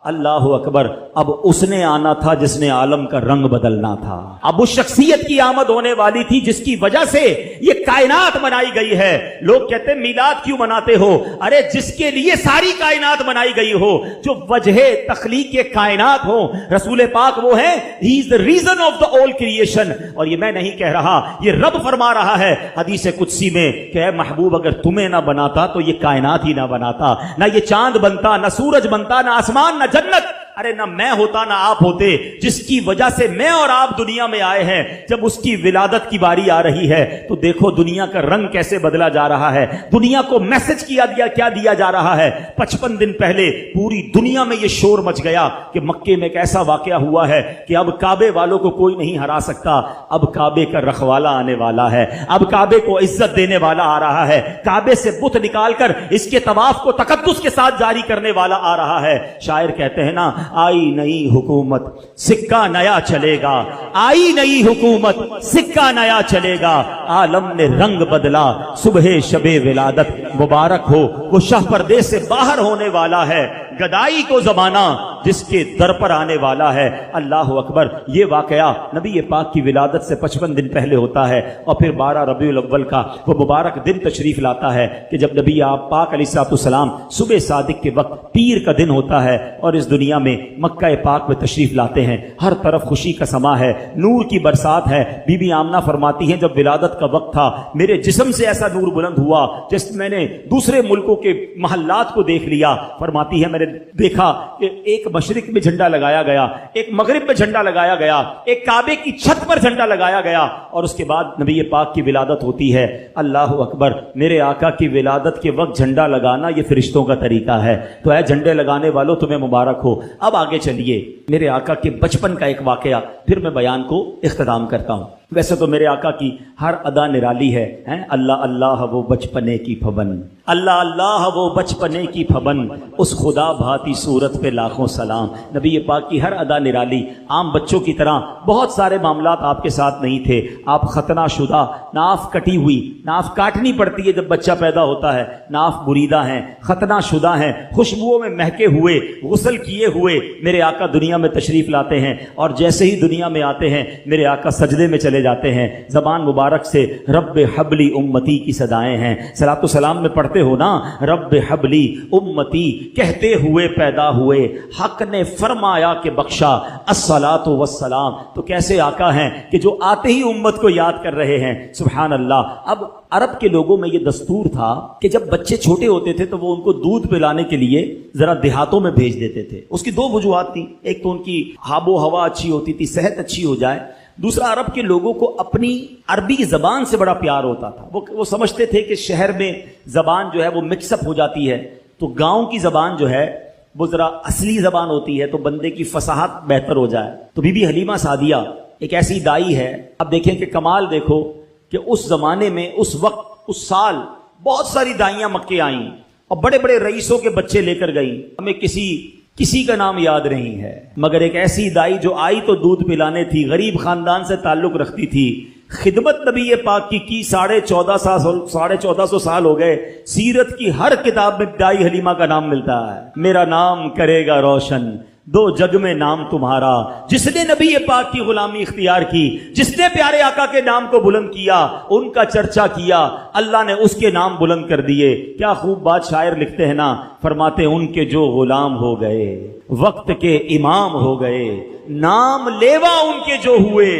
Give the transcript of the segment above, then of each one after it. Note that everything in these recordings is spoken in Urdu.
اللہ اکبر، اب اس نے آنا تھا جس نے عالم کا رنگ بدلنا تھا، اب اس شخصیت کی آمد ہونے والی تھی جس کی وجہ سے یہ کائنات بنائی گئی ہے۔ لوگ کہتے ہیں میلاد کیوں مناتے ہو؟ ارے جس کے لیے ساری کائنات بنائی گئی ہو، جو وجہ تخلیق کائنات ہو، رسول پاک وہ ہے، ہی از the reason of the all creation۔ اور یہ میں نہیں کہہ رہا، یہ رب فرما رہا ہے حدیث قدسی میں کہ اے محبوب اگر تمہیں نہ بناتا تو یہ کائنات ہی نہ بناتا، نہ یہ چاند بنتا، نہ سورج بنتا، نہ آسمان، نہ جنت، ارے نہ میں ہوتا نہ آپ ہوتے۔ جس کی وجہ سے میں اور آپ دنیا میں آئے ہیں، جب اس کی ولادت کی باری آ رہی ہے تو دیکھو دنیا کا رنگ کیسے بدلا جا رہا ہے، دنیا کو میسج کیا جا رہا ہے۔ 55 دن پہلے پوری دنیا میں یہ شور مچ گیا کہ مکے میں ایک ایسا واقعہ ہوا ہے کہ اب کعبے والوں کو کوئی نہیں ہرا سکتا، اب کعبے کا رکھوالا آنے والا ہے، اب کعبے کو عزت دینے والا آ رہا ہے، کعبے سے بت نکال کر اس کے طواف کو تقدس کے ساتھ جاری کرنے والا آ رہا ہے۔ شاعر کہتے ہیں نا، آئی نئی حکومت سکہ نیا چلے گا، آئی نئی حکومت سکہ نیا چلے گا، عالم نے رنگ بدلا، صبح شب ولادت مبارک ہو، وہ شاہ پردے سے باہر ہونے والا ہے، گدائی کو زمانہ جس کے در پر آنے والا ہے۔ اللہ اکبر۔ یہ واقعہ نبی پاک کی ولادت سے 55 دن پہلے ہوتا ہے، اور پھر 12 ربیع الاول کا وہ مبارک دن تشریف لاتا ہے کہ جب نبی پاک علیہ السلام صبح صادق کے وقت پیر کا دن ہوتا ہے اور اس دنیا میں مکہ پاک میں تشریف لاتے ہیں۔ ہر طرف خوشی کا سما ہے، نور کی برسات ہے۔ بی بی آمنہ فرماتی ہیں جب ولادت کا وقت تھا میرے جسم سے ایسا نور بلند ہوا جس میں نے دوسرے ملکوں کے محلات کو دیکھ لیا۔ فرماتی ہے میں نے دیکھا کہ ایک مشرق میں جھنڈا لگایا گیا، ایک مغرب میں جھنڈا لگایا گیا، ایک کعبے کی چھت پر جھنڈا لگایا گیا، اور اس کے بعد نبی پاک کی ولادت ہوتی ہے۔ اللہ اکبر۔ میرے آقا کی ولادت کے وقت جھنڈا لگانا یہ فرشتوں کا طریقہ ہے، تو اے جھنڈے لگانے والوں تمہیں مبارک ہو۔ اب آگے چلیے، میرے آقا کے بچپن کا ایک واقعہ پھر میں بیان کو اختتام کرتا ہوں۔ ویسے تو میرے آقا کی ہر ادا نرالی ہے، اللہ اللہ وہ بچپنے کی پھبن، اللہ اللہ وہ بچپنے کی پھبن، اس خدا بھاتی صورت پہ لاکھوں سلام۔ نبی پاک کی ہر ادا نرالی۔ عام بچوں کی طرح بہت سارے معاملات آپ کے ساتھ نہیں تھے، آپ ختنہ شدہ، ناف کٹی ہوئی، ناف کاٹنی پڑتی ہے جب بچہ پیدا ہوتا ہے، ناف بریدہ ہیں، ختنہ شدہ ہیں، خوشبوؤں میں مہکے ہوئے، غسل کیے ہوئے میرے آقا دنیا میں تشریف لاتے ہیں، اور جیسے ہی دنیا میں آتے ہیں میرے آقا سجدے میں چلے جاتے ہیں۔ زبان مبارک سے رب حبلی امتی کی صدائیں ہیں۔ صلاۃ و سلام میں پڑھتے ہو نا، رب حبلی امتی کہتے ہوئے پیدا ہوئے، حق نے فرمایا کہ بخشا الصلاۃ والسلام۔ تو کیسے آقا ہیں کہ جو آتے ہی امت کو یاد کر رہے ہیں، سبحان اللہ۔ اب عرب کے لوگوں میں یہ دستور تھا کہ جب بچے چھوٹے ہوتے تھے تو وہ ان کو دودھ پلانے کے لیے ذرا دیہاتوں میں بھیج دیتے تھے۔ اس کی دو وجوہات تھیں، ایک تو ان کی آب و ہوا اچھی ہوتی تھی، صحت اچھی ہو جائے، دوسرا عرب کے لوگوں کو اپنی عربی زبان سے بڑا پیار ہوتا تھا۔ وہ سمجھتے تھے کہ شہر میں زبان جو ہے وہ مکس اپ ہو جاتی ہے، تو گاؤں کی زبان جو ہے وہ ذرا اصلی زبان ہوتی ہے تو بندے کی فصاحت بہتر ہو جائے۔ تو بی بی حلیمہ سعدیہ ایک ایسی دائی ہے، اب دیکھیں کہ کمال دیکھو کہ اس زمانے میں اس وقت اس سال بہت ساری دائیاں مکے آئیں اور بڑے بڑے رئیسوں کے بچے لے کر گئیں۔ ہمیں کسی کا نام یاد نہیں ہے، مگر ایک ایسی دائی جو آئی تو دودھ پلانے تھی، غریب خاندان سے تعلق رکھتی تھی، خدمت نبی پاک کی 1450 سال ہو گئے۔ سیرت کی ہر کتاب میں دائی حلیمہ کا نام ملتا ہے۔ میرا نام کرے گا روشن دو جگ میں نام تمہارا، جس نے نبی پاک کی غلامی اختیار کی، جس نے پیارے آقا کے نام کو بلند کیا، ان کا چرچا کیا، اللہ نے اس کے نام بلند کر دیے۔ کیا خوب بات شاعر لکھتے ہیں نا، فرماتے ان کے جو غلام ہو گئے وقت کے امام ہو گئے، نام لیوا ان کے جو ہوئے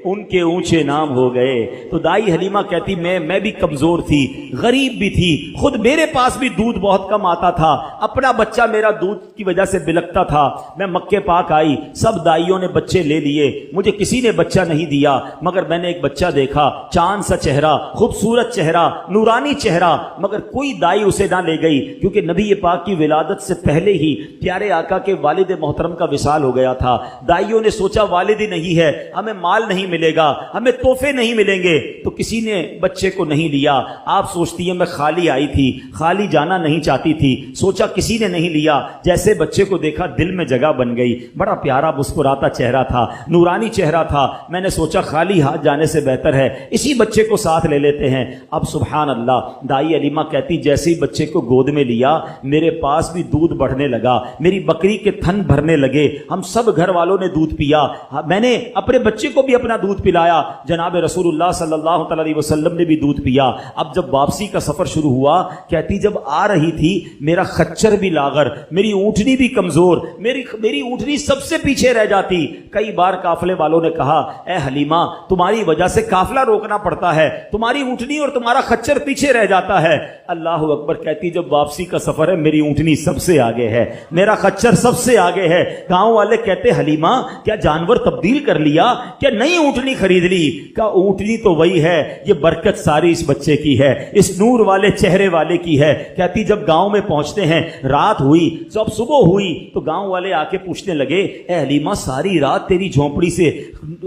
ان کے اونچے نام ہو گئے۔ تو دائی حلیمہ کہتی میں بھی کمزور تھی، غریب بھی تھی، خود میرے پاس بھی دودھ بہت کم آتا تھا، اپنا بچہ میرا دودھ کی وجہ سے بلکتا تھا۔ میں مکے پاک آئی، سب دائیوں نے بچے لے لیے، مجھے کسی نے بچہ نہیں دیا، مگر میں نے ایک بچہ دیکھا، چاند سا چہرہ، خوبصورت چہرہ، نورانی چہرہ، مگر کوئی دائی اسے نہ لے گئی، کیونکہ نبی پاک کی ولادت سے پہلے ہی پیارے آقا کے والد محترم کا وصال ہو گیا تھا۔ دائیوں نے سوچا والد ہی نہیں ہے، ہمیں مال نہیں ملے گا, ہمیں تحفے نہیں ملیں گے. تو کسی نے بچے کو نہیں لیا. آپ سوچتی ہیں میں خالی آئی تھی, خالی جانا نہیں چاہتی تھی, سوچا کسی نے نہیں لیا. جیسے بچے کو دیکھا دل میں جگہ بن گئی. بڑا پیارا مسکراتا چہرہ تھا, نورانی چہرہ تھا. میں نے سوچا خالی ہاتھ جانے سے بہتر ہے اسی بچے کو ساتھ لے لیتے ہیں. اب سبحان اللہ, دائی علیمہ کہتی جیسے ہی بچے کو گود میں لیا میرے پاس بھی دودھ بڑھنے لگا, میری بکری کے تھن بھرنے لگے. ہم سب گھر والوں نے دودھ پیا. میں نے اپنے بچے کو بھی اپنا دودھ پلایا. جناب رسول اللہ صلی اللہ تعالی علیہ وسلم نے بھی دودھ پیا. اب جب واپسی کا سفر شروع ہوا, کہتی جب آ رہی تھی میرا خچر بھی لاغر, میری اونٹنی بھی کمزور, میری اونٹنی سب سے پیچھے رہ جاتی. کئی بار قافلے والوں نے کہا اے حلیمہ تمہاری وجہ سے قافلہ روکنا پڑتا ہے, تمہاری اونٹنی اور تمہارا خچر پیچھے رہ جاتا ہے. اللہ اکبر, کہتی جب واپسی کا سفر ہے میری اونٹنی سب سے آگے ہے, میرا خچر سب سے آگے ہے. گاؤں والے کہتے حلیمہ کیا جانور تبدیل کر لیا, کیا نئی اونٹنی خرید لی؟ کہا اونٹنی تو وہی ہے, یہ برکت ساری اس بچے کی ہے, اس نور والے چہرے والے کی ہے. کہتی جب گاؤں میں پہنچتے ہیں رات ہوئی, جب صبح ہوئی تو گاؤں والے آ کے پوچھنے لگے اے حلیمہ ساری رات تیری جھونپڑی سے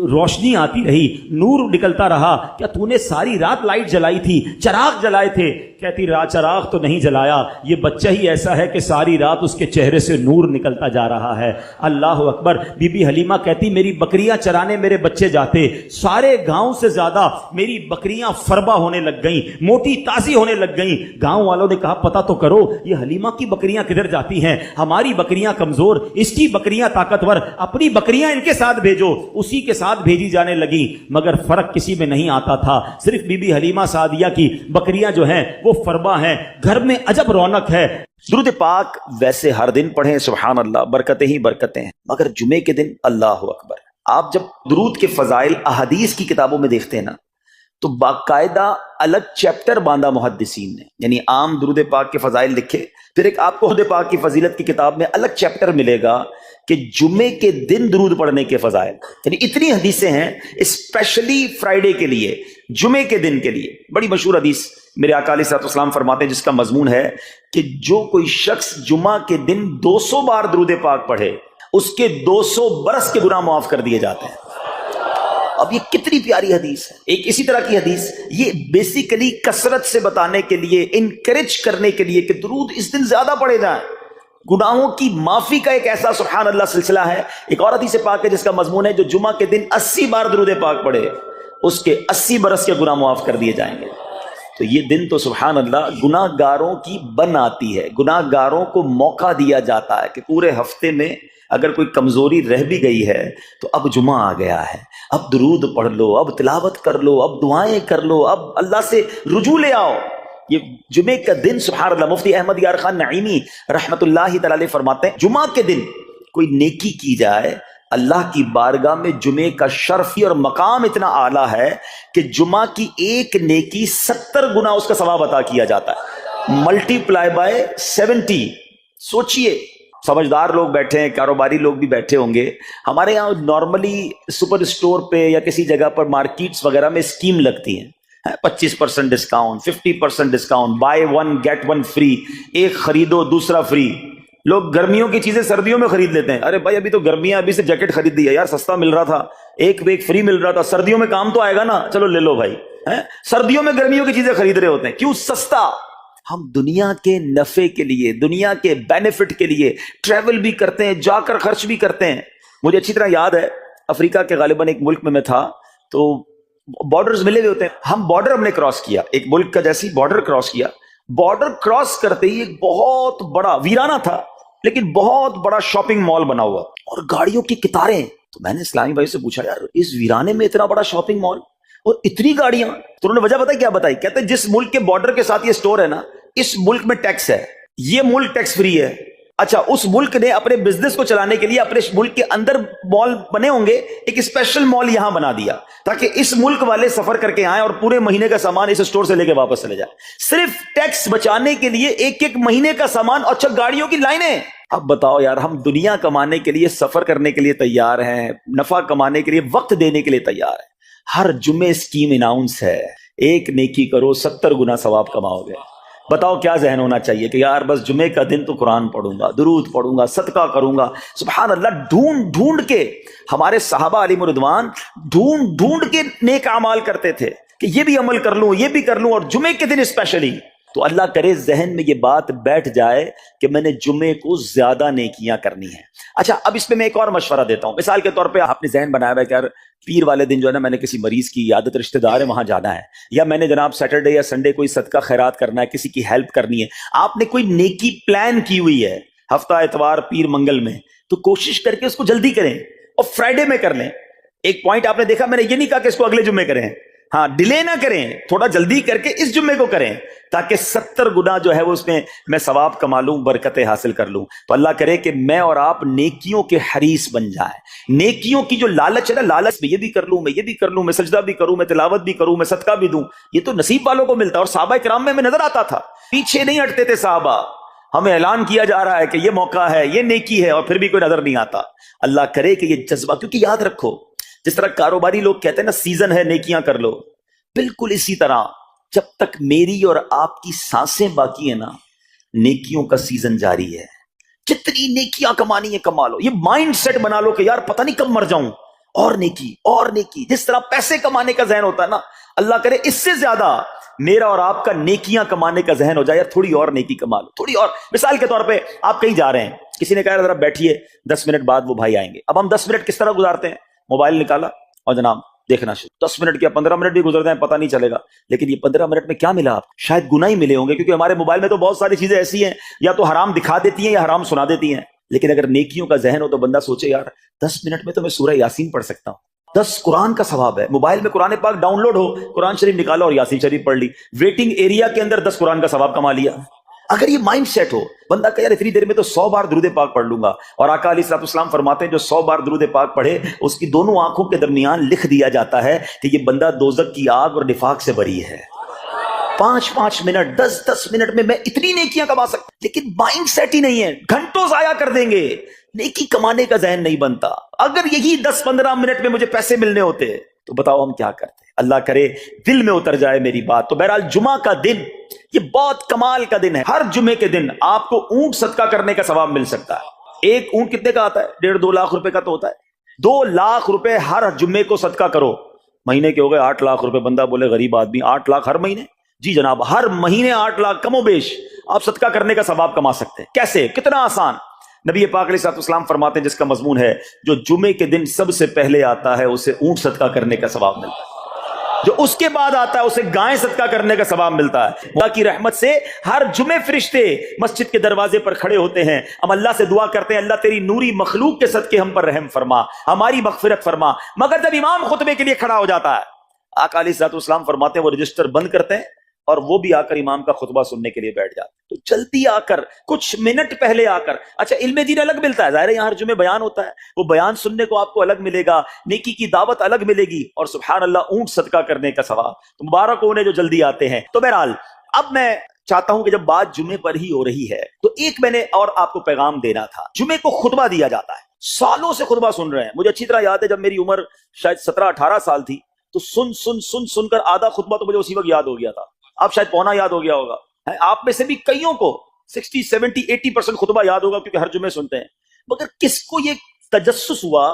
روشنی آتی رہی, نور نکلتا رہا, کیا تو نے ساری رات لائٹ جلائی تھی, چراغ جلائے تھے؟ کہتی چراغ تو نہیں جلایا, یہ بچہ ہی ایسا ہے کہ ساری رات اس کے چہرے سے نور نکلتا جا رہا ہے. اللہ اکبر. بی بی حلیمہ کہتی میری بکریاں چرانے میرے بچے جاتے, سارے گاؤں سے زیادہ میری بکریاں فربا ہونے لگ گئیں, موٹی تازی ہونے لگ گئیں. گاؤں والوں نے کہا پتہ تو کرو یہ حلیمہ کی بکریاں کدھر جاتی ہیں, ہماری بکریاں کمزور, اس کی بکریاں طاقتور, اپنی بکریاں ان کے ساتھ بھیجو. اسی کے ساتھ بھیجی جانے لگی. مگر فرق کسی میں نہیں آتا تھا, صرف بی بی حلیمہ سعدیہ کی بکریاں جو ہیں وہ فربا ہیں, گھر میں عجب رونق ہے. درود پاک ویسے ہر دن پڑھیں سبحان اللہ, برکتیں ہی برکتیں ہیں, مگر جمعے کے دن اللہ اکبر. آپ جب درود کے فضائل احادیث کی کتابوں میں دیکھتے ہیں نا تو باقاعدہ الگ چیپٹر باندھا محدثین نے, یعنی عام درود پاک کے فضائل لکھے, پھر ایک آپ کو درود پاک کی فضیلت کی کتاب میں الگ چیپٹر ملے گا کہ جمعے کے دن درود پڑھنے کے فضائل. یعنی اتنی حدیثیں ہیں اسپیشلی فرائیڈے کے لیے, جمعے کے دن کے لیے. بڑی مشہور حدیث میرے آقا علیہ الصلوۃ والسلام فرماتے ہیں جس کا مضمون ہے کہ جو کوئی شخص جمعہ کے دن 200 بار درود پاک پڑھے اس کے 200 برس کے گناہ معاف کر دیے جاتے ہیں. اب یہ کتنی پیاری حدیث ہے. ایک اسی طرح کی حدیث یہ بیسیکلی کثرت سے بتانے کے لیے, انکریج کرنے کے لیے کہ درود اس دن زیادہ پڑھے جائیں, گناہوں کی معافی کا ایک ایسا سبحان اللہ سلسلہ ہے. ایک اور حدیث پاک ہے جس کا مضمون ہے جو جمعہ کے دن 80 بار درود پاک پڑھے اس کے 80 برس کے گناہ معاف کر دیے جائیں گے. تو یہ دن تو سبحان اللہ گناہ گاروں کی بن آتی ہے, گناہ گاروں کو موقع دیا جاتا ہے کہ پورے ہفتے میں اگر کوئی کمزوری رہ بھی گئی ہے تو اب جمعہ آ گیا ہے, اب درود پڑھ لو, اب تلاوت کر لو, اب دعائیں کر لو, اب اللہ سے رجوع لے آؤ. یہ جمعے کا دن سبحان اللہ. مفتی احمد یار خان نعیمی رحمت اللہ تعالی علیہ فرماتے ہیں جمعہ کے دن کوئی نیکی کی جائے اللہ کی بارگاہ میں جمعے کا شرفی اور مقام اتنا اعلیٰ ہے کہ جمعہ کی ایک نیکی 70 گنا اس کا ثواب عطا کیا جاتا ہے, ملٹی پلائی بائی 70. سوچئے, سمجھدار لوگ بیٹھے ہیں, کاروباری لوگ بھی بیٹھے ہوں گے. ہمارے یہاں نارملی سپر اسٹور پہ یا کسی جگہ پر مارکیٹس وغیرہ میں اسکیم لگتی ہیں, 25% discount, 50% discount, buy 1 get 1 free, ایک خریدو دوسرا فری. لوگ گرمیوں کی چیزیں سردیوں میں خرید لیتے ہیں. ارے بھائی ابھی تو گرمیاں, ابھی سے جیکٹ خرید دی ہے یار, سستا مل رہا تھا, ایک فری مل رہا تھا, سردیوں میں کام تو آئے گا نا, چلو لے لو بھائی. سردیوں میں گرمیوں کی چیزیں خرید رہے ہوتے ہیں, کیوں؟ سستا. ہم دنیا کے نفع کے لیے, دنیا کے بینیفٹ کے لیے ٹریول بھی کرتے ہیں, جا کر خرچ بھی کرتے ہیں. مجھے اچھی طرح یاد ہے افریقہ کے غالباً ایک ملک میں تھا, تو بارڈرز ملے ہوئے ہوتے ہیں. ہم بارڈر ہم نے کراس کیا, ایک ملک کا جیسی بارڈر کراس کیا. بارڈر کراس کرتے ہی ایک بہت بڑا, ویرانہ تھا لیکن بہت بڑا شاپنگ مال بنا ہوا اور گاڑیوں کی قطاریں. تو میں نے اسلامی بھائی سے پوچھا یار اس ویرانے میں اتنا بڑا شاپنگ مال اور اتنی گاڑیاں؟ تو انہوں نے وجہ بتائی, کیا بتائی؟ کہتے ہیں جس ملک کے بارڈر کے ساتھ یہ سٹور ہے نا, اس ملک میں ٹیکس ہے, یہ ملک ٹیکس فری ہے. اچھا, اس ملک نے اپنے بزنس کو چلانے کے لیے اپنے ملک کے اندر مال بنے ہوں گے, ایک اسپیشل مال یہاں بنا دیا تاکہ اس ملک والے سفر کر کے آئیں اور پورے مہینے کا سامان اس سٹور سے لے کے واپس چلے جائیں, صرف ٹیکس بچانے کے لیے. ایک مہینے کا سامان, اچھا گاڑیوں کی لائنیں. اب بتاؤ یار, ہم دنیا کمانے کے لیے, سفر کرنے کے لیے تیار ہیں, نفع کمانے کے لیے وقت دینے کے لیے تیار ہیں. ہر جمعے اسکیم اناؤنس ہے, ایک نیکی کرو 70 گنا ثواب کماؤ گے. بتاؤ کیا ذہن ہونا چاہیے کہ یار بس جمعے کا دن تو قرآن پڑھوں گا، درود پڑھوں گا، صدقہ کروں گا. سبحان اللہ، ڈھونڈ ڈھونڈ کے ہمارے صحابہ علیہم رضوان ڈھونڈ ڈھونڈ کے نیک اعمال کرتے تھے کہ یہ بھی عمل کر لوں، یہ بھی کر لوں، اور جمعے کے دن اسپیشلی. تو اللہ کرے ذہن میں یہ بات بیٹھ جائے کہ میں نے جمعے کو زیادہ نیکیاں کرنی ہیں. اچھا، اب اس میں ایک اور مشورہ دیتا ہوں. مثال کے طور پہ آپ نے ذہن بنایا ہوا ہے کہ یار پیر والے دن جو ہے نا میں نے کسی مریض کی عیادت، رشتہ دار ہے وہاں جانا ہے، یا میں نے جناب سیٹرڈے یا سنڈے کوئی صدقہ خیرات کرنا ہے، کسی کی ہیلپ کرنی ہے. آپ نے کوئی نیکی پلان کی ہوئی ہے ہفتہ اتوار پیر منگل میں، تو کوشش کر کے اس کو جلدی کریں اور فرائیڈے میں کر لیں. ایک پوائنٹ آپ نے دیکھا، میں نے یہ نہیں کہا کہ اس کو اگلے جمعے کریں، ہاں ڈیلے نہ کریں، تھوڑا جلدی کر کے اس جمعے کو کریں تاکہ 70 گنا جو ہے وہ اس میں ثواب کما لوں، برکتیں حاصل کر لوں. تو اللہ کرے کہ میں اور آپ نیکیوں کے حریص بن جائیں. نیکیوں کی جو لالچ ہے نا، لالچ میں یہ بھی کر لوں، میں یہ بھی کر لوں، میں سجدہ بھی کروں، میں تلاوت بھی کروں، میں صدقہ بھی دوں، یہ تو نصیب والوں کو ملتا ہے. اور صحابہ کرام میں نظر آتا تھا، پیچھے نہیں ہٹتے تھے صحابہ. ہمیں اعلان کیا جا رہا ہے کہ یہ موقع ہے، یہ نیکی ہے، اور پھر بھی کوئی نظر نہیں آتا. اللہ کرے کہ یہ جذبہ، کیونکہ یاد رکھو جس طرح کاروباری لوگ کہتے ہیں نا سیزن ہے نیکیاں کر لو، بالکل اسی طرح جب تک میری اور آپ کی سانسیں باقی ہیں نا، نیکیوں کا سیزن جاری ہے. جتنی نیکیاں کمانی ہے کما لو. یہ مائنڈ سیٹ بنا لو کہ یار پتہ نہیں کب مر جاؤں، اور نیکی اور نیکی. جس طرح پیسے کمانے کا ذہن ہوتا ہے نا، اللہ کرے اس سے زیادہ میرا اور آپ کا نیکیاں کمانے کا ذہن ہو جائے. یار تھوڑی اور نیکی کما لو، تھوڑی اور. مثال کے طور پہ آپ کہیں جا رہے ہیں، کسی نے کہا ذرا بیٹھیے 10 منٹ بعد وہ بھائی آئیں گے. اب ہم 10 منٹ کس طرح گزارتے ہیں؟ موبائل نکالا اور جناب دیکھنا شروع. 10 منٹ کیا 15 منٹ بھی گزر جائیں پتہ نہیں چلے گا. لیکن یہ 15 منٹ میں کیا ملا آپ؟ شاید گناہ ہی ملے ہوں گے، کیونکہ ہمارے موبائل میں تو بہت ساری چیزیں ایسی ہیں یا تو حرام دکھا دیتی ہیں یا حرام سنا دیتی ہیں. لیکن اگر نیکیوں کا ذہن ہو تو بندہ سوچے یار 10 منٹ میں تو میں سورہ یاسین پڑھ سکتا ہوں، 10 قرآن کا ثواب ہے. موبائل میں قرآن پاک ڈاؤن لوڈ ہو، قرآن شریف نکالا اور یاسین شریف پڑھ لی، ویٹنگ ایریا کے اندر 10 قرآن کا ثواب کما لیا. اگر یہ مائنڈ سیٹ ہو، بندہ کہ یار اتنی دیر میں تو 100 بار درود پاک پڑھ لوں گا. اور آقا علیہ الصلوۃ والسلام فرماتے ہیں جو 100 بار درود پاک پڑھے اس کی دونوں آنکھوں کے درمیان لکھ دیا جاتا ہے کہ یہ بندہ دوزخ کی آگ اور نفاق سے بری ہے. 5 منٹ 10 منٹ میں اتنی نیکیاں کما سکتا. لیکن مائنڈ سیٹ ہی نہیں ہے، گھنٹوں ضائع کر دیں گے، نیکی کمانے کا ذہن نہیں بنتا. اگر یہی 10-15 منٹ میں مجھے پیسے ملنے ہوتے تو بتاؤ ہم کیا کرتے. اللہ کرے دل میں اتر جائے میری بات. تو بہرحال جمعہ کا دن یہ بہت کمال کا دن ہے. ہر جمعے کے دن آپ کو اونٹ صدقہ کرنے کا ثواب مل سکتا ہے. ایک اونٹ کتنے کا آتا ہے؟ 1.5-2 لاکھ روپے کا تو ہوتا ہے. 2 لاکھ روپے ہر جمعے کو صدقہ کرو. مہینے کے ہو گئے 8 لاکھ روپے. بندہ بولے غریب آدمی 8 لاکھ ہر مہینے؟ جی جناب، ہر مہینے 8 لاکھ کم و بیش آپ صدقہ کرنے کا ثواب کما سکتے ہیں. کیسے؟ کتنا آسان. نبی پاک علیہ الصلوۃ والسلام فرماتے ہیں جس کا مضمون ہے جو جمعے کے دن سب سے پہلے آتا ہے اسے اونٹ صدقہ کرنے کا ثواب ملتا ہے، جو اس کے بعد آتا ہے اسے گائے صدقہ کرنے کا ثواب ملتا ہے. اللہ کی رحمت سے ہر جمعے فرشتے مسجد کے دروازے پر کھڑے ہوتے ہیں. ہم اللہ سے دعا کرتے ہیں اللہ تیری نوری مخلوق کے صدقے ہم پر رحم فرما، ہماری مغفرت فرما. مگر جب امام خطبے کے لیے کھڑا ہو جاتا ہے، آقا علیہ الصلوۃ والسلام فرماتے ہیں وہ رجسٹر بند کرتے ہیں اور وہ بھی آ کر امام کا خطبہ سننے کے لیے بیٹھ جاتے. تو جلدی آ کر کچھ منٹ پہلے آ کر. اچھا، علم دین الگ ملتا ہے، ظاہر ہے یہاں ہر جمعے بیان ہوتا ہے، وہ بیان سننے کو آپ کو الگ ملے گا، نیکی کی دعوت الگ ملے گی، اور سبحان اللہ اونٹ صدقہ کرنے کا ثواب. تو مبارک ہو انہیں جو جلدی آتے ہیں. تو بہرحال اب میں چاہتا ہوں کہ جب بات جمعے پر ہی ہو رہی ہے تو ایک میں نے اور آپ کو پیغام دینا تھا. جمعے کو خطبہ دیا جاتا ہے، سالوں سے خطبہ سن رہے ہیں. مجھے اچھی طرح یاد ہے جب میری عمر شاید 17-18 سال تھی تو سن کر آدھا خطبہ تو مجھے اسی وقت یاد ہو گیا تھا. اب شاید پونا یاد ہو گیا ہوگا. آپ میں سے بھی کئیوں کو 60-70-80% خطبہ یاد ہوگا کیونکہ ہر جمعے سنتے ہیں. مگر کس کو یہ تجسس ہوا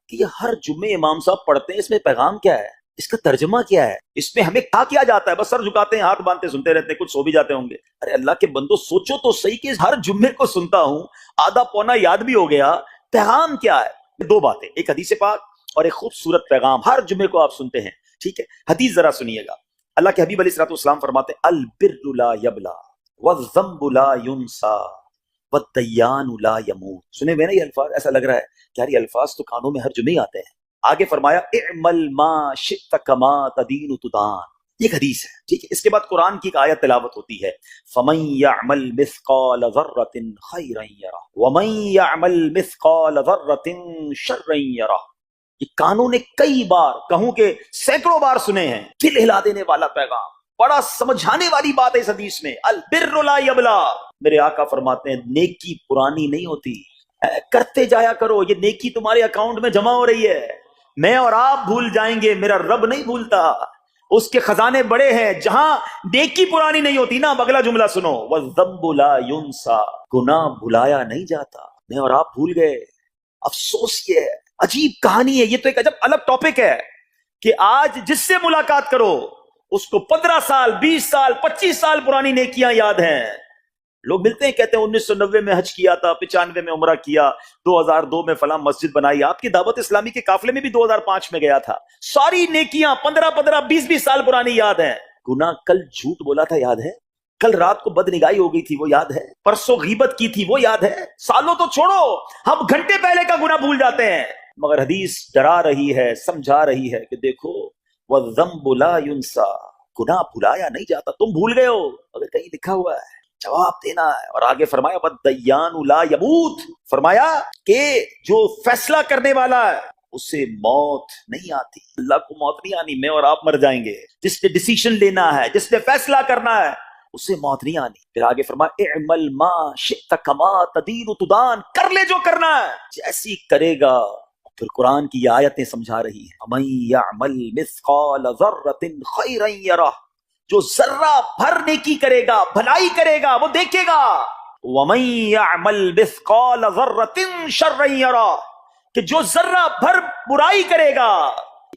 کہ یہ ہر جمعے امام صاحب پڑھتے ہیں، اس میں پیغام کیا ہے، اس کا ترجمہ کیا ہے، اس میں ہمیں کیا جاتا ہے؟ بس سر جھکاتے ہیں، ہاتھ باندھتے سنتے رہتے ہیں، کچھ سو بھی جاتے ہوں گے. ارے اللہ کے بندو سوچو تو صحیح کہ ہر جمعے کو سنتا ہوں، آدھا پونا یاد بھی ہو گیا، پیغام کیا ہے؟ 2 باتیں، ایک حدیث پاک اور ایک خوبصورت پیغام. ہر جمعے کو آپ سنتے ہیں، ٹھیک ہے؟ حدیث ذرا سنیے گا. اللہ کے حبیب علیہ الصلوۃ والسلام فرماتے ہیں البر لا یبلا والذنب لا ینسا والدیان لا یموت. سنے ہوئے نا یہ الفاظ؟ ایسا لگ رہا ہے کہ یار یہ الفاظ تو کانوں میں ہر جمعے آتے ہیں. آگے فرمایا اعمل ما شئت کما تدین تدان. یہ حدیث ہے، ٹھیک ہے؟ اس کے بعد قرآن کی ایک آیت تلاوت ہوتی ہے فمن یعمل مثقال ذرۃ خیرا یرہ ومن یعمل مثقال ذرۃ شرا یرہ. یہ کانوں نے کئی بار، کہوں کہ سینکڑوں بار سنے ہیں. دل ہلا دینے والا پیغام، بڑا سمجھانے والی بات ہے اس حدیث میں. البر لا یبلا. میرے آقا فرماتے ہیں نیکی پرانی نہیں ہوتی، کرتے جایا کرو. یہ نیکی تمہارے اکاؤنٹ میں جمع ہو رہی ہے. میں اور آپ بھول جائیں گے، میرا رب نہیں بھولتا. اس کے خزانے بڑے ہیں. جہاں نیکی پرانی نہیں ہوتی نا. اب اگلا جملہ سنو, وَالذَّنبُ لَا يُنسَى, گناہ بھلایا نہیں جاتا. میں اور آپ بھول گئے. افسوس یہ ہے, عجیب کہانی ہے. یہ تو ایک عجب الگ ٹاپک ہے کہ آج جس سے ملاقات کرو اس کو 15 سال 20 سال 25 سال پرانی نیکیاں یاد ہیں. لوگ ملتے ہیں کہتے ہیں 1990 میں حج کیا تھا, 95 میں عمرہ کیا, 2002 میں فلاں مسجد بنائی. آپ کی دعوت اسلامی کے قافلے میں بھی 2005 میں گیا تھا. ساری نیکیاں 15 20 سال پرانی یاد ہیں. گناہ کل جھوٹ بولا تھا یاد ہے, کل رات کو بد نگاہی ہو گئی تھی وہ یاد ہے, پرسوں غیبت کی تھی وہ یاد ہے. سالوں تو چھوڑو, ہم گھنٹے پہلے کا گناہ بھول جاتے ہیں. مگر حدیث ڈرا رہی ہے, سمجھا رہی ہے کہ دیکھو وَالذَّنبُ لَا يُنسَى, گناہ بھلایا نہیں جاتا. تم بھول گئے ہو, اگر کہیں لکھا ہوا ہے جواب دینا ہے. اور آگے فرمایا وَالدَّيَّانُ لَا يَمُوتُ, فرمایا کہ جو فیصلہ کرنے والا ہے اسے موت نہیں آتی. اللہ کو موت نہیں آنی, میں اور آپ مر جائیں گے. جس نے ڈیسیشن لینا ہے, جس نے فیصلہ کرنا ہے, اسے موت نہیں آنی. پھر آگے فرمایا اعمل ما شئت کما تدین تدان, کر لے جو کرنا ہے جیسی کرے گا. پھر قرآن کی یہ آیتیں سمجھا رہی ہیں وَمَن يَعْمَلْ مِثْقَالَ ذَرَّةٍ خَيْرًا يَرَهُ, جو ذرہ بھر نیکی کرے گا, بھلائی کرے گا, وہ دیکھے گا. وَمَن يَعْمَلْ مِثْقَالَ ذَرَّةٍ شَرًّا يَرَهُ, کہ جو ذرہ بھر برائی کرے گا.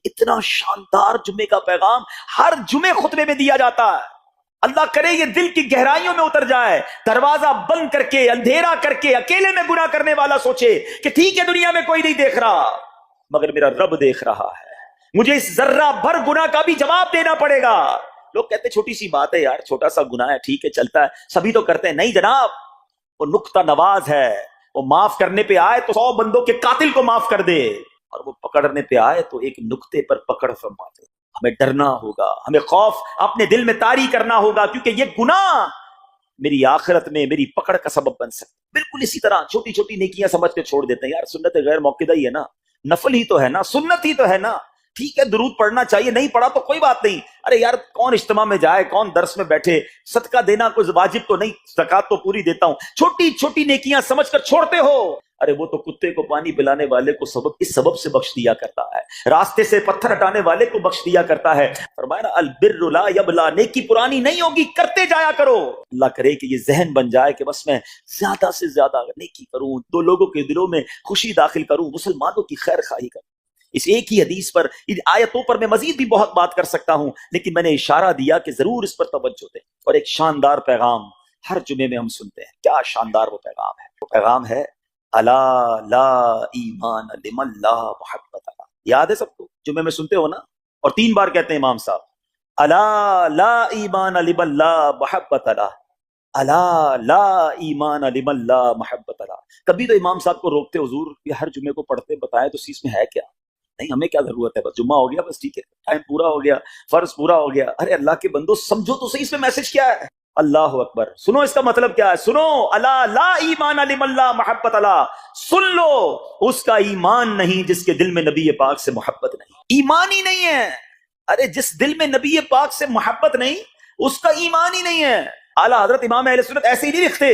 اتنا شاندار جمعے کا پیغام ہر جمعے خطبے میں دیا جاتا ہے. اللہ کرے یہ دل کی گہرائیوں میں اتر جائے. دروازہ بند کر کے, اندھیرا کر کے, اکیلے میں گناہ کرنے والا سوچے کہ ٹھیک ہے دنیا میں کوئی نہیں دیکھ رہا مگر میرا رب دیکھ رہا ہے, مجھے اس ذرہ بھر گناہ کا بھی جواب دینا پڑے گا. لوگ کہتے ہیں چھوٹی سی بات ہے یار, چھوٹا سا گناہ ہے, ٹھیک ہے چلتا ہے, سبھی تو کرتے ہیں. نہیں جناب, وہ نقطہ نواز ہے. وہ معاف کرنے پہ آئے تو 100 بندوں کے قاتل کو معاف کر دے, اور وہ پکڑنے پہ آئے تو ایک نقطے پر پکڑ فرما دے. ہمیں ڈرنا ہوگا, ہمیں خوف اپنے دل میں طاری کرنا ہوگا, کیونکہ یہ گناہ میری آخرت میں میری پکڑ کا سبب بن سکتا. بالکل اسی طرح چھوٹی چھوٹی نیکیاں سمجھ کے چھوڑ دیتے ہیں. یار سنت غیر موقدہ ہی ہے نا, نفل ہی تو ہے نا, سنت ہی تو ہے نا, ٹھیک ہے درود پڑھنا چاہیے, نہیں پڑھا تو کوئی بات نہیں. ارے یار کون اجتماع میں جائے, کون درس میں بیٹھے, صدقہ دینا کوئی واجب تو نہیں, زکات تو پوری دیتا ہوں. چھوٹی چھوٹی نیکیاں سمجھ کر چھوڑتے ہو. ارے وہ تو کتے کو پانی پلانے والے کو اس سبب سے بخش دیا کرتا ہے, راستے سے پتھر ہٹانے والے کو بخش دیا کرتا ہے. فرمایا نا البر لا یبلا, نیکی پرانی نہیں ہوگی, کرتے جایا کرو. اللہ کرے کہ یہ ذہن بن جائے کہ بس میں زیادہ سے زیادہ نیکی کروں, 2 لوگوں کے دلوں میں خوشی داخل کروں, مسلمانوں کی خیر خواہی کروں. اس ایک ہی حدیث پر, ان آیتوں پر میں مزید بھی بہت بات کر سکتا ہوں, لیکن میں نے اشارہ دیا کہ ضرور اس پر توجہ دیں. اور ایک شاندار پیغام ہر جمعے میں ہم سنتے ہیں. کیا شاندار وہ پیغام ہے. وہ پیغام ہے الا لا ایمان لمن لا محبت له. یاد ہے سب کو, جمعے میں سنتے ہو نا, اور 3 بار کہتے ہیں امام صاحب الا لا ایمان لمن لا محبت له, الا لا ایمان لمن لا محبت له. کبھی تو امام صاحب کو روکتے, حضور یہ ہر جمعے کو پڑھتے بتائیں تو اس میں ہے کیا. نہیں ہمیں کیا ضرورت ہے, بس جمعہ ہو گیا بس ٹھیک ہے, ٹائم پورا ہو گیا, فرض پورا ہو گیا. ارے اللہ کے بندو سمجھو تو صحیح, اس میں میسج کیا ہے. اللہ اکبر, سنو اس کا مطلب کیا ہے, سنو الا لا ایمان لمن لا محبت لا, سن لو اس کا ایمان نہیں جس کے دل میں نبی پاک سے محبت نہیں. ایمان ہی نہیں ہے. ارے جس دل میں نبی پاک سے محبت نہیں اس کا ایمان ہی نہیں ہے. اعلیٰ حضرت امام اہل سنت ایسے ہی نہیں لکھتے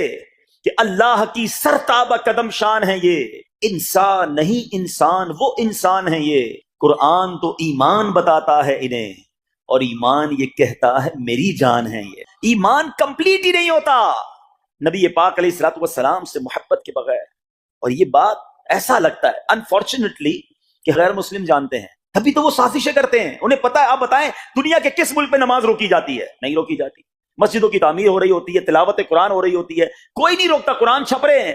کہ اللہ کی سرتابہ قدم شان ہے یہ, انسان نہیں انسان, وہ انسان ہے یہ. قرآن تو ایمان بتاتا ہے انہیں, اور ایمان یہ کہتا ہے میری جان ہے یہ. ایمان کمپلیٹ ہی نہیں ہوتا نبی پاک علیہ الصلوۃ والسلام سے محبت کے بغیر. اور یہ بات ایسا لگتا ہے انفارچونیٹلی کہ غیر مسلم جانتے ہیں, تبھی تو وہ سازشیں کرتے ہیں. انہیں پتا ہے, آپ بتائیں دنیا کے کس ملک میں نماز روکی جاتی ہے؟ نہیں روکی جاتی. مسجدوں کی تعمیر ہو رہی ہوتی ہے, تلاوت قرآن ہو رہی ہوتی ہے, کوئی نہیں روکتا, قرآن چھپ رہے ہیں.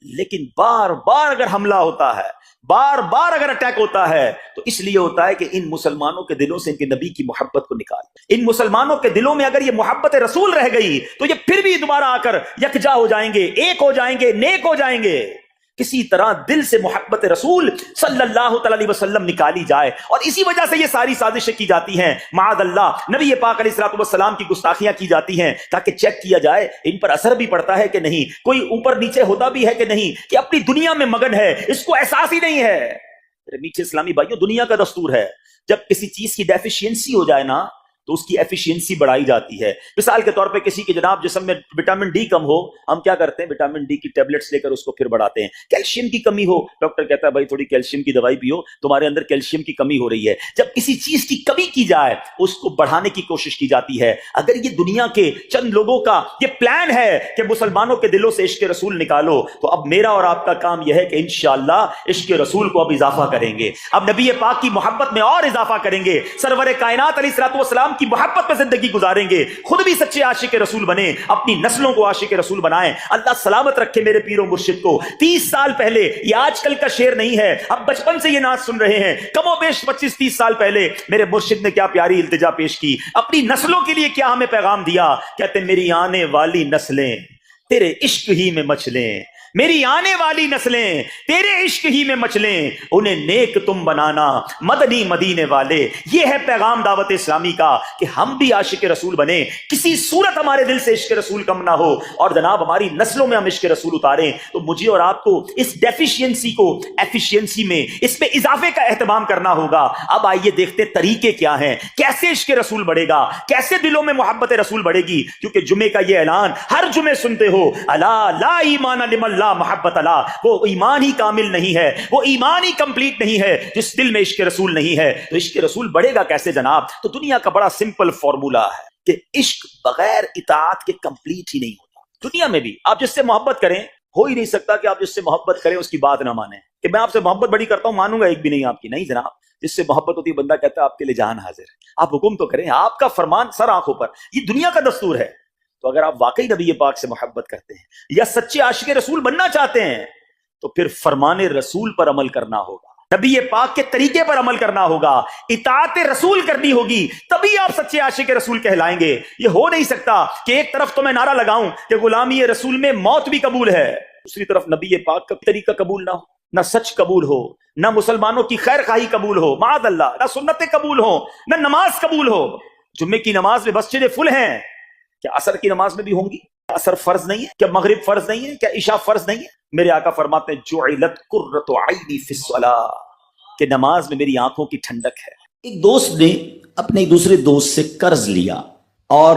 لیکن بار بار اگر حملہ ہوتا ہے, بار بار اگر اٹیک ہوتا ہے تو اس لیے ہوتا ہے کہ ان مسلمانوں کے دلوں سے ان کے نبی کی محبت کو نکال. ان مسلمانوں کے دلوں میں اگر یہ محبت رسول رہ گئی تو یہ پھر بھی دوبارہ آ کر یکجا ہو جائیں گے, ایک ہو جائیں گے, نیک ہو جائیں گے. کسی طرح دل سے محبت رسول صلی اللہ علیہ وسلم نکالی جائے, اور اسی وجہ سے یہ ساری سازشیں کی جاتی ہیں. معاذ اللہ, نبی پاک علیہ الصلوۃ والسلام کی گستاخیاں کی جاتی ہیں تاکہ چیک کیا جائے ان پر اثر بھی پڑتا ہے کہ نہیں, کوئی اوپر نیچے ہوتا بھی ہے کہ نہیں, کہ اپنی دنیا میں مگن ہے, اس کو احساس ہی نہیں ہے. میٹھے اسلامی بھائیوں, دنیا کا دستور ہے جب کسی چیز کی ڈیفیشینسی ہو جائے نا تو اس کی ایفیشینسی بڑھائی جاتی ہے. مثال کے طور پہ کسی کے جناب جسم میں وٹامن ڈی کم ہو, ہم کیا کرتے ہیں, وٹامن ڈی کی ٹیبلٹس لے کر اس کو پھر بڑھاتے ہیں. کیلشیم کی کمی ہو, ڈاکٹر کہتا ہے بھائی تھوڑی کیلشیم کی دوائی پیو, تمہارے اندر کیلشیم کی کمی ہو رہی ہے. جب کسی چیز کی کمی کی جائے اس کو بڑھانے کی کوشش کی جاتی ہے. اگر یہ دنیا کے چند لوگوں کا یہ پلان ہے کہ مسلمانوں کے دلوں سے عشق رسول نکالو, تو اب میرا اور آپ کا کام یہ ہے کہ انشاءاللہ عشق رسول کو اب اضافہ کریں گے, اب نبی پاک کی محبت میں اور اضافہ کریں گے, سرور کائنات علیہ الصلوۃ والسلام کی محبت میں زندگی گزاریں گے, خود بھی سچے عاشق رسول بنیں, اپنی نسلوں کو عاشق رسول بنائیں. اللہ سلامت رکھے میرے پیر و مرشد کو. 30 سال پہلے, یہ آج کل کا شعر نہیں ہے, اب بچپن سے یہ ناز سن رہے ہیں, کم و بیش 25-30 سال پہلے میرے مرشد نے کیا پیاری التجا پیش کی, اپنی نسلوں کے لیے کیا ہمیں پیغام دیا. کہتے میری آنے والی نسلیں تیرے عشق ہی میں مچلیں, میری آنے والی نسلیں تیرے عشق ہی میں مچلیں, انہیں نیک تم بنانا مدنی مدینے والے. یہ ہے پیغام دعوت اسلامی کا کہ ہم بھی عاشق رسول بنیں, کسی صورت ہمارے دل سے عشق رسول کم نہ ہو, اور جناب ہماری نسلوں میں ہم عشق رسول اتاریں. تو مجھے اور آپ کو اس ڈیفیشینسی کو ایفیشینسی میں, اس میں اضافے کا اہتمام کرنا ہوگا. اب آئیے دیکھتے طریقے کیا ہیں, کیسے عشق رسول بڑھے گا, کیسے دلوں میں محبت رسول بڑھے گی. کیونکہ جمعے کا یہ اعلان ہر جمعے سنتے ہو, الا لا ایمان لمن لا محبت اللہ, وہ ایمان ہی کامل نہیں ہے, وہ ایمان ہی کمپلیٹ نہیں ہے جس دل میں عشق رسول نہیں ہے. تو عشق رسول بڑھے گا کیسے جناب؟ تو دنیا کا بڑا سمپل فارمولا ہے کہ عشق بغیر اطاعت کے کمپلیٹ ہی نہیں ہوتا. دنیا میں بھی آپ جس سے محبت کریں, ہو ہی نہیں سکتا کہ آپ جس سے محبت کریں اس کی بات نہ مانیں, کہ میں آپ سے محبت بڑی کرتا ہوں مانوں گا ایک بھی نہیں آپ کی. نہیں جناب, جس سے محبت ہوتی ہے بندہ کہتا ہے آپ کے لیے جان حاضر ہے, آپ حکم تو کریں, آپ کا فرمان سر آنکھوں پر. یہ دنیا کا دستور ہے. تو اگر آپ واقعی نبی پاک سے محبت کرتے ہیں یا سچے عاشق رسول بننا چاہتے ہیں, تو پھر فرمان رسول پر عمل کرنا ہوگا, نبی پاک کے طریقے پر عمل کرنا ہوگا, اطاعت رسول کرنی ہوگی, تبھی آپ سچے عاشق رسول کہلائیں گے. یہ ہو نہیں سکتا کہ ایک طرف تو میں نعرہ لگاؤں کہ غلامی رسول میں موت بھی قبول ہے, دوسری طرف نبی پاک کا طریقہ قبول نہ ہو, نہ سچ قبول ہو, نہ مسلمانوں کی خیر خواہی قبول ہو, معاذ اللہ, نہ سنتیں قبول ہو, نہ نماز قبول ہو. جمعے کی نماز میں مسجدیں فل ہیں, کیا عصر کی نماز میں بھی ہوں گی؟ عصر فرض نہیں ہے کیا؟ مغرب فرض نہیں ہے کیا؟ عشاء فرض نہیں ہے؟ میرے آقا فرماتے ہیں جعلت قرۃ عینی فی الصلاۃ, کہ نماز میں میری آنکھوں کی ٹھنڈک ہے. ایک دوست نے اپنے ایک دوسرے دوست سے قرض لیا, اور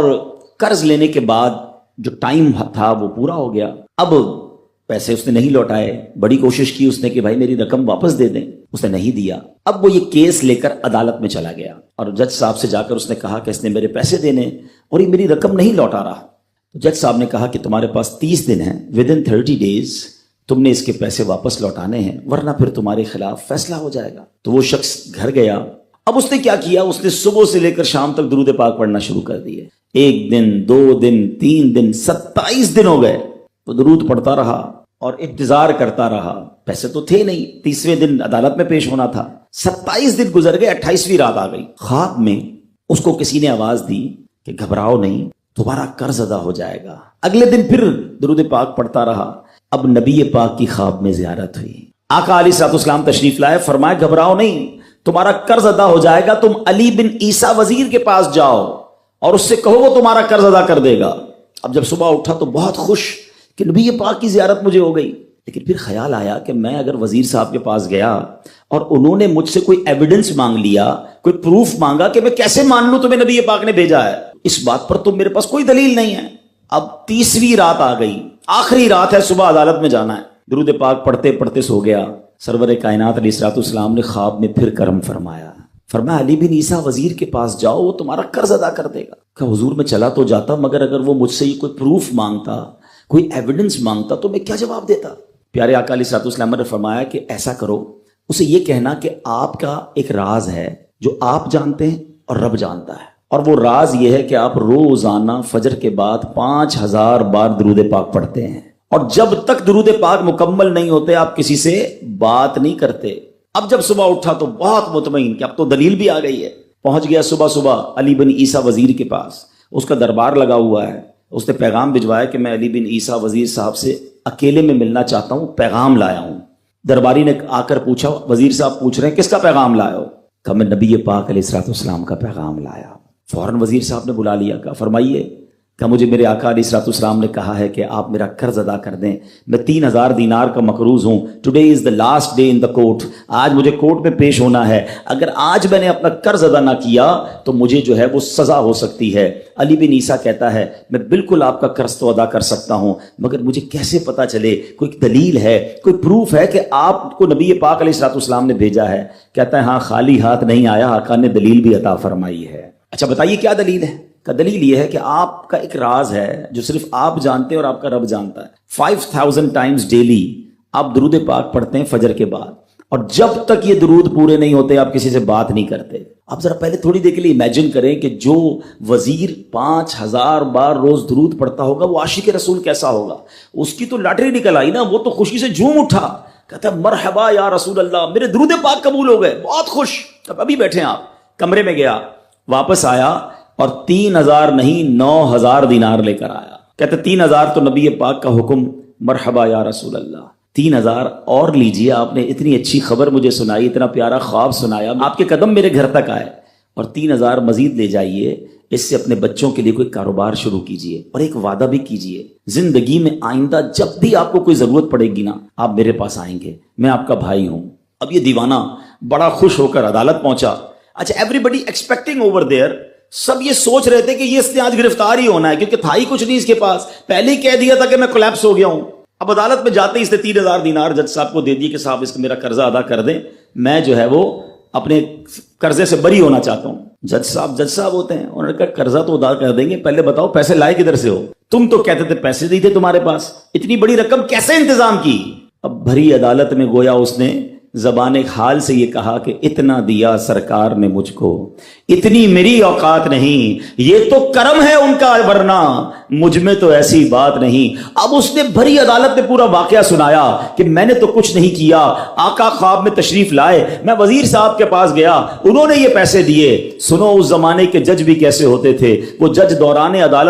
قرض لینے کے بعد جو ٹائم تھا وہ پورا ہو گیا. اب پیسے اس نے نہیں لوٹائے, بڑی کوشش کی اس نے کہ بھائی میری رقم واپس دے دیں, اس نے نہیں دیا. اب وہ یہ کیس لے کر عدالت میں چلا گیا, اور جج صاحب سے جا کر اس نے کہا کہ اس نے میرے پیسے دینے اور یہ میری رقم نہیں لوٹا رہا. تو جج صاحب نے کہا کہ تمہارے پاس 30 دن ہیں, ودن 30 days تم نے اس کے پیسے واپس لوٹانے ہیں, ورنہ پھر تمہارے خلاف فیصلہ ہو جائے گا. تو وہ شخص گھر گیا. اب اس نے کیا کیا, اس نے صبح سے لے کر شام تک درود پاک پڑھنا شروع کر دیے. 1 دن 2 دن 3 دن 27 دن ہو گئے. وہ درود پڑھتا رہا اور انتظار کرتا رہا. پیسے تو تھے نہیں, 30ویں دن عدالت میں پیش ہونا تھا. 27 دن گزر گئے, 28ویں رات آ گئی. خواب میں اس کو کسی نے آواز دی کہ گھبراؤ نہیں, تمہارا قرض ادا ہو جائے گا. اگلے دن پھر درود پاک پڑھتا رہا. اب نبی پاک کی خواب میں زیارت ہوئی. آقا علیہ الصلوۃ والسلام تشریف لائے, فرمایا گھبراؤ نہیں, تمہارا قرض ادا ہو جائے گا. تم علی بن عیسیٰ وزیر کے پاس جاؤ اور اس سے کہو وہ تمہارا قرض ادا کر دے گا. اب جب صبح اٹھا تو بہت خوش کہ نبی پاک کی زیارت مجھے ہو گئی. لیکن پھر خیال آیا کہ میں اگر وزیر صاحب کے پاس گیا اور انہوں نے مجھ سے کوئی ایویڈنس مانگ لیا, کوئی پروف مانگا, کہ میں کیسے مان لوں تمہیں نبی پاک نے بھیجا ہے؟ اس بات پر تو میرے پاس کوئی دلیل نہیں ہے. اب 30ویں رات آ گئی, آخری رات ہے, صبح عدالت میں جانا ہے. درود پاک پڑھتے پڑھتے سو گیا. سرور کائنات علیہ الصلوۃ والسلام نے خواب میں پھر کرم فرمایا. فرمایا علی بن عیسیٰ وزیر کے پاس جاؤ, وہ تمہارا قرض ادا کر دے گا. کہ حضور میں چلا تو جاتا, مگر اگر وہ مجھ سے یہ کوئی پروف مانگتا, کوئی ایویڈنس مانگتا, تو میں کیا جواب دیتا؟ پیارے آقا علیہ الصلوۃ والسلام نے فرمایا کہ ایسا کرو, اسے یہ کہنا کہ آپ کا ایک راز ہے جو آپ جانتے ہیں اور رب جانتا ہے, اور وہ راز یہ ہے کہ آپ روزانہ فجر کے بعد 5000 بار درود پاک پڑھتے ہیں, اور جب تک درود پاک مکمل نہیں ہوتے آپ کسی سے بات نہیں کرتے. اب جب صبح اٹھا تو بہت مطمئن کہ اب تو دلیل بھی آ گئی ہے. پہنچ گیا صبح صبح علی بن عیسیٰ وزیر کے پاس, اس کا دربار لگا ہوا ہے. اس نے پیغام بھجوایا کہ میں علی بن عیسیٰ وزیر صاحب سے اکیلے میں ملنا چاہتا ہوں, پیغام لایا ہوں. درباری نے آ کر پوچھا, وزیر صاحب پوچھ رہے ہیں کس کا پیغام لایا ہو؟ کہا میں نبی پاک علیہ الصلوۃ والسلام کا پیغام لایا. فوراً وزیر صاحب نے بلا لیا, کہا فرمائیے. کہ مجھے میرے آقا علیہ الصلوۃ والسلام نے کہا ہے کہ آپ میرا قرض ادا کر دیں، میں 3000 دینار کا مقروض ہوں، today is the last day in the court, آج مجھے کورٹ میں پیش ہونا ہے، اگر آج میں نے اپنا قرض ادا نہ کیا تو مجھے جو ہے وہ سزا ہو سکتی ہے۔ علی بن عیسیٰ کہتا ہے میں بالکل آپ کا قرض تو ادا کر سکتا ہوں، مگر مجھے کیسے پتہ چلے، کوئی دلیل ہے، کوئی پروف ہے کہ آپ کو نبی پاک علیہ الصلوۃ والسلام نے بھیجا ہے؟ کہتا ہے ہاں، خالی ہاتھ نہیں آیا، آقا نے دلیل بھی عطا فرمائی ہے۔ اچھا بتائیے کیا دلیل ہے؟ کا دلیل یہ ہے کہ آپ کا ایک راز ہے جو صرف آپ جانتے ہیں اور آپ کا رب جانتا ہے۔ 5000 ٹائمز ڈیلی آپ درود پاک پڑھتے ہیں فجر کے بعد، اور جب تک یہ درود پورے نہیں ہوتے آپ کسی سے بات نہیں کرتے۔ آپ ذرا پہلے تھوڑی دیر کے لیے امیجن کریں کہ جو وزیر 5000 بار روز درود پڑھتا ہوگا وہ عاشق رسول کیسا ہوگا؟ اس کی تو لاٹری نکل آئی نا، وہ تو خوشی سے جھوم اٹھا، کہتا ہے مرحبا یا رسول اللہ، میرے درود پاک قبول ہو گئے، بہت خوش۔ اب ابھی بیٹھے آپ کمرے میں، گیا واپس آیا اور 3000 نہیں 9000 دینار لے کر آیا، کہتے 3000 تو نبی پاک کا حکم، مرحبا یا رسول اللہ، 3000 اور لیجیے، آپ نے اتنی اچھی خبر مجھے سنائی، اتنا پیارا خواب سنایا، آپ کے قدم میرے گھر تک آئے، اور 3000 مزید لے جائیے، اس سے اپنے بچوں کے لیے کوئی کاروبار شروع کیجیے، اور ایک وعدہ بھی کیجیے، زندگی میں آئندہ جب بھی آپ کو کوئی ضرورت پڑے گی نا، آپ میرے پاس آئیں گے، میں آپ کا بھائی ہوں۔ اب یہ دیوانہ بڑا خوش ہو کر عدالت پہنچا۔ اچھا، everybody expecting over there, سب یہ سوچ رہے تھے کہ یہ اس نے آج گرفتار ہی ہونا ہے، کیونکہ تھا ہی کچھ نہیں اس کے پاس، پہلے ہی کہہ دیا تھا کہ میں کولیپس ہو گیا ہوں۔ اب عدالت میں جاتے ہی اس نے 3000 دینار جج صاحب کو دے دیے کہ صاحب اس کا میرا قرضہ ادا کر دیں، میں جو ہے وہ اپنے قرضے سے بری ہونا چاہتا ہوں۔ جج صاحب ہوتے ہیں، انہوں نے کہا قرضہ تو ادا کر دیں گے، پہلے بتاؤ پیسے لائے کدھر سے ہو؟ تم تو کہتے تھے پیسے نہیں تھے تمہارے پاس، اتنی بڑی رقم کیسے انتظام کی؟ اب بھری عدالت میں گویا اس نے زبان حال سے یہ کہا کہ اتنا دیا سرکار نے مجھ کو، اتنی میری اوقات نہیں، یہ تو کرم ہے ان کا، ورنہ مجھ میں تو ایسی بات نہیں۔ اب اس نے بھری عدالت میں پورا واقعہ سنایا کہ میں نے تو کچھ نہیں کیا، آقا خواب میں تشریف لائے، میں وزیر صاحب کے پاس گیا، انہوں نے یہ پیسے دیے۔ سنو اس زمانے کے جج بھی کیسے ہوتے تھے، وہ جج دوران عدالت